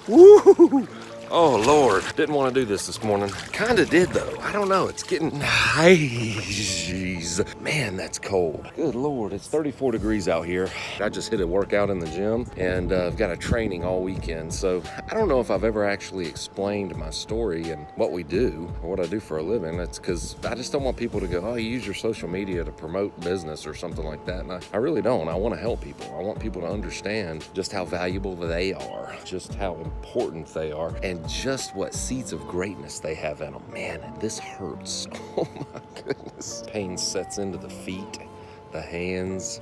Woo! Oh, Lord. Didn't want to do this morning. Kind of did, though. I don't know. It's getting nice. Man, that's cold. Good Lord. It's 34 degrees out here. I just hit a workout in the gym, and I've got a training all weekend. So I don't know if I've ever actually explained my story and what we do or what I do for a living. That's because I just don't want people to go, oh, you use your social media to promote business or something like that. And I really don't. I want to help people. I want people to understand just how valuable they are, just how important they are, and just what seeds of greatness they have in them. Man, this hurts. Oh my goodness. Pain sets into the feet, the hands.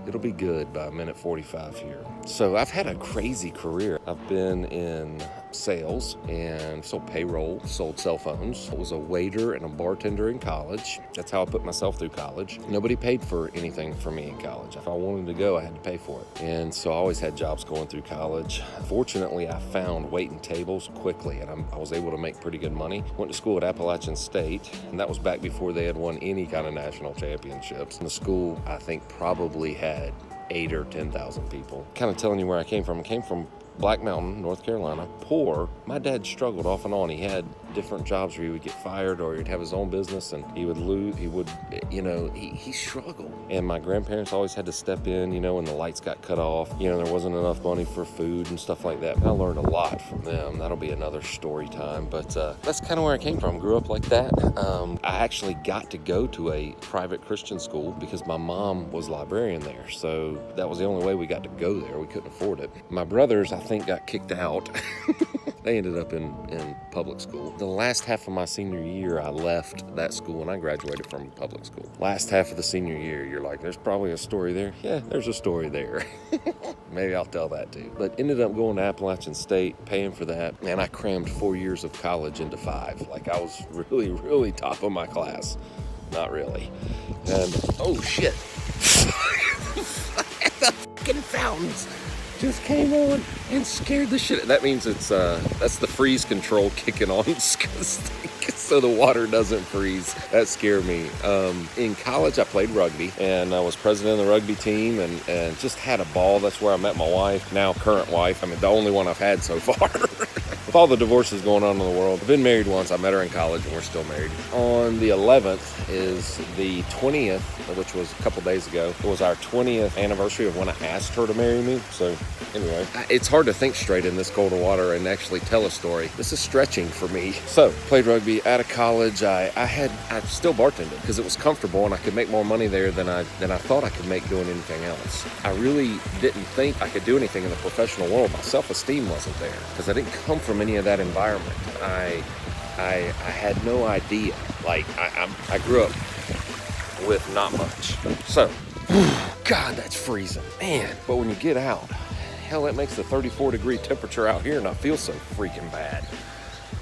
It'll be good by minute 45 here. So I've had a crazy career. I've been in sales and sold payroll, sold cell phones. I was a waiter and a bartender in college. That's how I put myself through college. Nobody paid for anything for me in college. If I wanted to go, I had to pay for it. And so I always had jobs going through college. Fortunately, I found waiting tables quickly, and I was able to make pretty good money. Went to school at Appalachian State, and that was back before they had won any kind of national championships. And the school, I think, probably had 8 or 10,000 people. Kind of telling you where I came from. I came from Black Mountain, North Carolina, poor. My dad struggled off and on. He had different jobs where he would get fired or he'd have his own business and he struggled. And my grandparents always had to step in, when the lights got cut off, there wasn't enough money for food and stuff like that. And I learned a lot from them. That'll be another story time, but that's kind of where I came from. Grew up like that. I actually got to go to a private Christian school because my mom was a librarian there. So that was the only way we got to go there. We couldn't afford it. My brothers, I think, got kicked out. They ended up in public school. The last half of my senior year, I left that school and I graduated from public school. Last half of the senior year, you're like, there's probably a story there. Yeah, there's a story there. Maybe I'll tell that too. But ended up going to Appalachian State, paying for that. And I crammed 4 years of college into 5. Like I was really, really top of my class. Not really. And, oh shit. The fucking fountains just came on and scared the shit. That means it's that's the freeze control kicking on so the water doesn't freeze. That scared me. In college, I played rugby and I was president of the rugby team and just had a ball. That's where I met my wife, now current wife. I mean, the only one I've had so far. With all the divorces going on in the world, I've been married once. I met her in college and we're still married. On the 11th is the 20th, which was a couple days ago. It was our 20th anniversary of when I asked her to marry me. So anyway, it's hard to think straight in this colder water and actually tell a story. This is stretching for me. So played rugby out of college. I still bartended because it was comfortable and I could make more money there than I thought I could make doing anything else. I really didn't think I could do anything in the professional world. My self-esteem wasn't there because I didn't come from any of that environment. I had no idea. Like I grew up with not much. So, God, that's freezing, man. But when you get out, hell, that makes the 34-degree temperature out here not feel so freaking bad.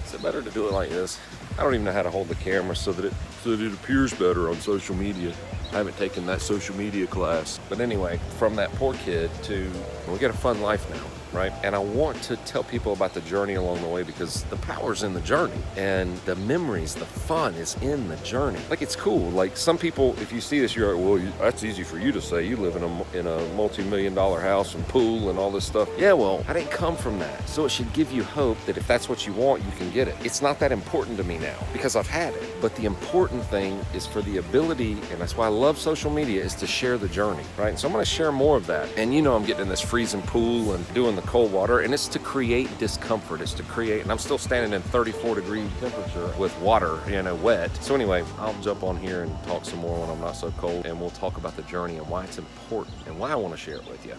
Is it better to do it like this? I don't even know how to hold the camera so that it appears better on social media. I haven't taken that social media class. But anyway, from that poor kid to, we got a fun life now, right? And I want to tell people about the journey along the way because the power's in the journey and the memories, the fun is in the journey. Like, it's cool. Like, some people, if you see this, you're like, well, that's easy for you to say. You live in a multi-million-dollar house and pool and all this stuff. Yeah, well, I didn't come from that. So it should give you hope that if that's what you want, you can get it. It's not that important to me now because I've had it. But the important thing is for the ability, and that's why I love social media, is to share the journey, right? And so I'm going to share more of that. And I'm getting in this freezing pool and doing the cold water, and it's to create discomfort. It's to create, and I'm still standing in 34-degree temperature with water, wet. So anyway, I'll jump on here and talk some more when I'm not so cold, and we'll talk about the journey and why it's important and why I want to share it with you.